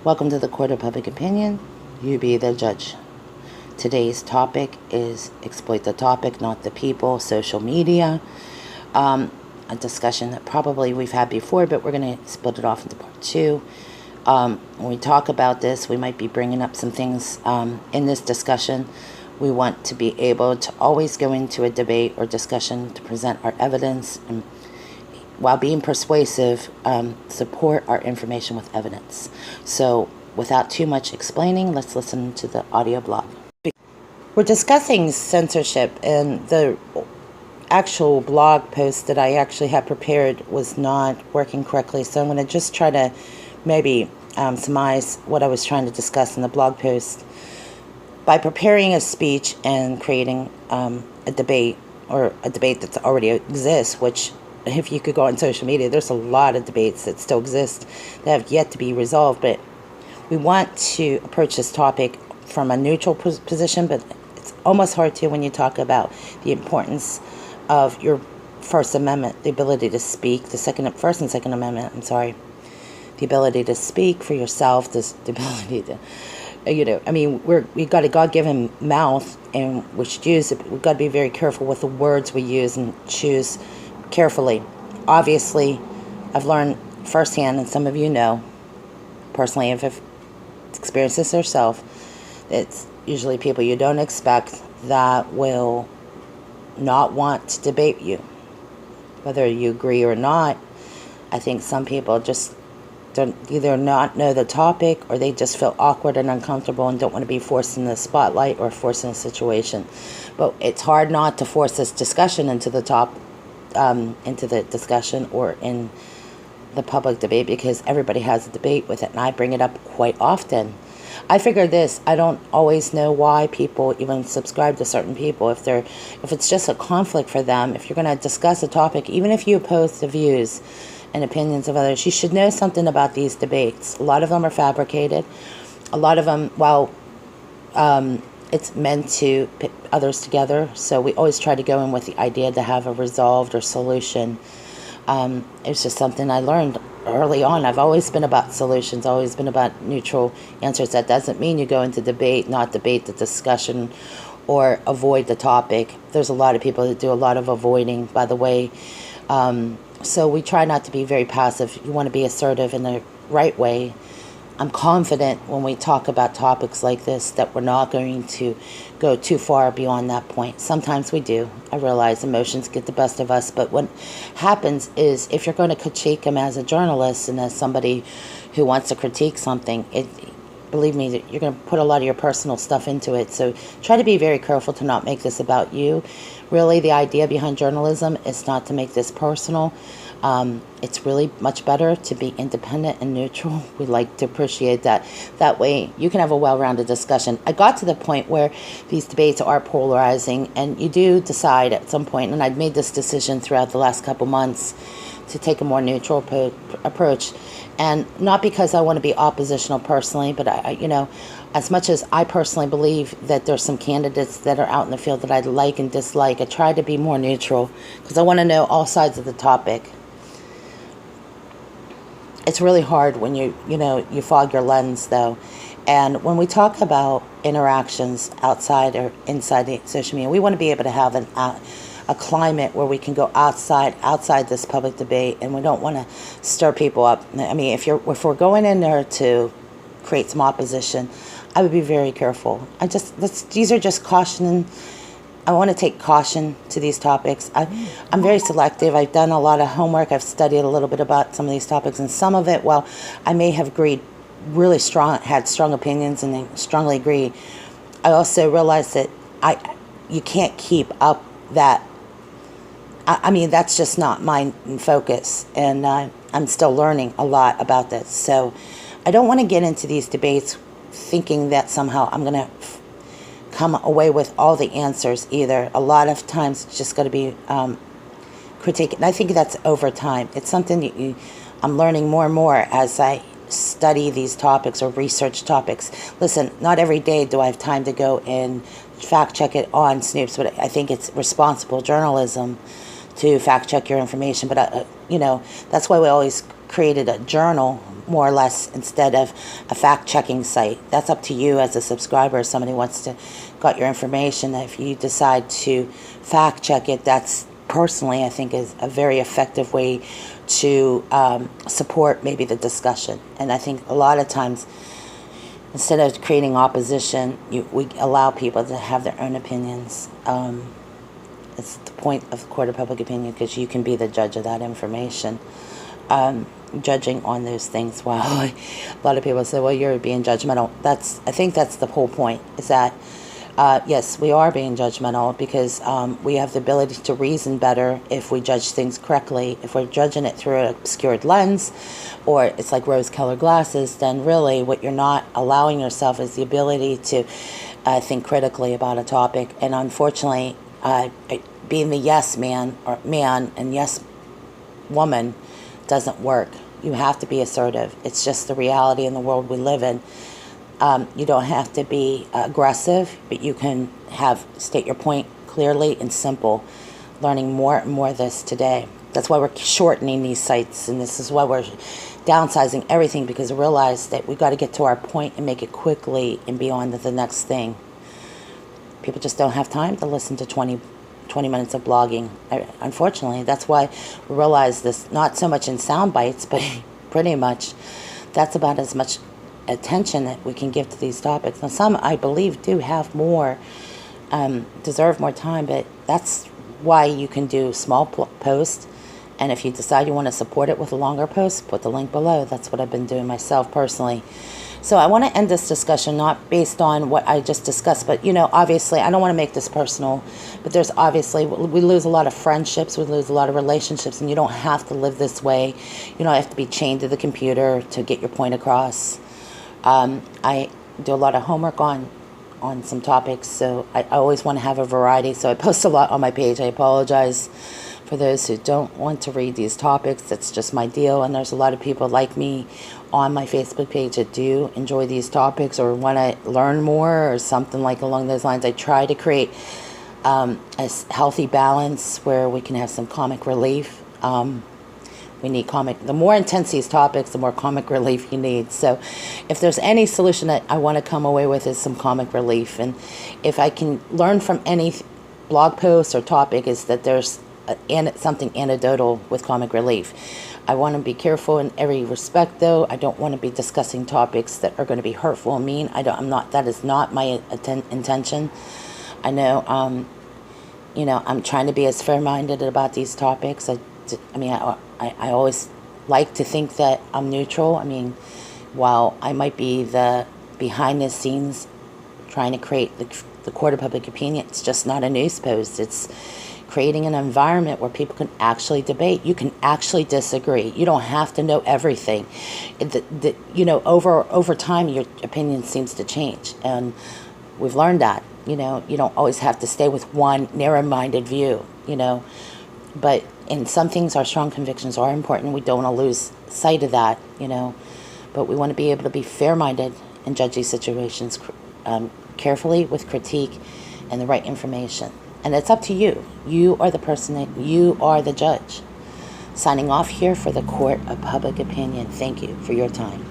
Welcome to the Court of Public Opinion. You be the judge. Today's topic is exploit the topic, not the people, social media. A discussion that probably we've had before, but we're going to split it off into part two. When we talk about this, we might be bringing up some things in this discussion. We want to be able to always go into a debate or discussion to present our evidence and, while being persuasive, support our information with evidence. So without too much explaining, let's listen to the audio blog. We're discussing censorship, and the actual blog post that I actually had prepared was not working correctly. So I'm going to just try to maybe surmise what I was trying to discuss in the blog post by preparing a speech and creating a debate, or a debate that already exists, which, if you could go on social media, there's a lot of debates that still exist that have yet to be resolved. But we want to approach this topic from a neutral position, but it's almost hard to when you talk about the importance of your First Amendment, the ability to speak, First and Second Amendment, the ability to speak for yourself, the ability to, we got a God-given mouth, and we've got to be very careful with the words we use and choose carefully. Obviously, I've learned firsthand, and some of you know personally, if I've experienced this yourself, it's usually people you don't expect that will not want to debate you, whether you agree or not. I think some people just don't either not know the topic, or they just feel awkward and uncomfortable and don't want to be forced in the spotlight or forced in a situation. But it's hard not to force this discussion into the discussion or in the public debate, because everybody has a debate with it, and I bring it up quite often. I figure this: I don't always know why people even subscribe to certain people. If it's just a conflict for them, if you're going to discuss a topic, even if you oppose the views and opinions of others, you should know something about these debates. A lot of them are fabricated. A lot of them, it's meant to pit others together. So we always try to go in with the idea to have a resolved or solution. It's just something I learned early on. I've always been about solutions, always been about neutral answers. That doesn't mean you go into debate, not debate the discussion or avoid the topic. There's a lot of people that do a lot of avoiding, by the way. So we try not to be very passive. You want to be assertive in the right way. I'm confident when we talk about topics like this that we're not going to go too far beyond that point. Sometimes we do. I realize emotions get the best of us, but what happens is, if you're going to critique them as a journalist and as somebody who wants to critique something, believe me, you're going to put a lot of your personal stuff into it. So try to be very careful to not make this about you. Really, the idea behind journalism is not to make this personal. It's really much better to be independent and neutral. We like to appreciate that. That way you can have a well-rounded discussion. I got to the point where these debates are polarizing, and you do decide at some point, and I've made this decision throughout the last couple months, to take a more neutral approach. And not because I want to be oppositional personally, but as much as I personally believe that there's some candidates that are out in the field that I like and dislike, I try to be more neutral because I want to know all sides of the topic. It's really hard when you fog your lens, though. And when we talk about interactions outside or inside the social media, we want to be able to have a climate where we can go outside this public debate, and we don't want to stir people up. I mean, if we're going in there to create some opposition, I would be very careful. These are just caution. I want to take caution to these topics. I'm very selective. I've done a lot of homework. I've studied a little bit about some of these topics, and some of it, while I may have had strong opinions and strongly agree, I also realized that you can't keep up that. That's just not my focus, and I'm still learning a lot about this. So I don't want to get into these debates thinking that somehow I'm going to come away with all the answers either. A lot of times it's just going to be critiqued, and I think that's over time. It's something I'm learning more and more as I study these topics or research topics. Listen, not every day do I have time to go and fact check it on Snopes, but I think it's responsible journalism to fact check your information. But that's why we always created a journal, more or less, instead of a fact-checking site. That's up to you as a subscriber. If somebody wants to got your information, if you decide to fact-check it, that's personally, I think, is a very effective way to support maybe the discussion. And I think a lot of times, instead of creating opposition, we allow people to have their own opinions. It's the point of the court of public opinion, because you can be the judge of that information. Judging on those things. Wow, a lot of people say, well, you're being judgmental. I think that's the whole point, is that yes, we are being judgmental, because we have the ability to reason better if we judge things correctly. If we're judging it through an obscured lens, or it's like rose-colored glasses, then really what you're not allowing yourself is the ability to think critically about a topic. And unfortunately, being the yes man and yes woman doesn't work. You have to be assertive. It's just the reality in the world we live in. You don't have to be aggressive, but you can state your point clearly and simple. Learning more and more of this today. That's why we're shortening these sites, and this is why we're downsizing everything, because we realize that we've got to get to our point and make it quickly and be on to the next thing. People just don't have time to listen to 20 minutes of blogging. Unfortunately, that's why we realize this, not so much in sound bites, but pretty much that's about as much attention that we can give to these topics. Now, some, I believe, do have more, deserve more time, but that's why you can do small posts, and if you decide you want to support it with a longer post, put the link below. That's what I've been doing myself personally. So I want to end this discussion not based on what I just discussed, but, obviously, I don't want to make this personal, but there's obviously, we lose a lot of friendships, we lose a lot of relationships, and you don't have to live this way. You don't have to be chained to the computer to get your point across. I do a lot of homework on some topics, so I always want to have a variety, so I post a lot on my page. I apologize for those who don't want to read these topics. That's just my deal, and there's a lot of people like me on my Facebook page that do enjoy these topics or want to learn more or something like along those lines. I try to create a healthy balance where we can have some comic relief. We need the more intense these topics, the more comic relief you need. So if there's any solution that I want to come away with, is some comic relief. And if I can learn from any blog post or topic, is that there's something anecdotal with comic relief. I want to be careful in every respect, though. I don't want to be discussing topics that are going to be hurtful and mean. That is not my intention. I know, I'm trying to be as fair-minded about these topics. I always like to think that I'm neutral. While I might be the behind the scenes trying to create the court of public opinion, it's just not a news post. It's creating an environment where people can actually debate. You can actually disagree. You don't have to know everything. Over time, your opinion seems to change, and we've learned that. You don't always have to stay with one narrow-minded view. But in some things, our strong convictions are important. We don't want to lose sight of that. But we want to be able to be fair-minded and judge these situations carefully with critique and the right information. And it's up to you. You are the person, you are the judge. Signing off here for the Court of Public Opinion. Thank you for your time.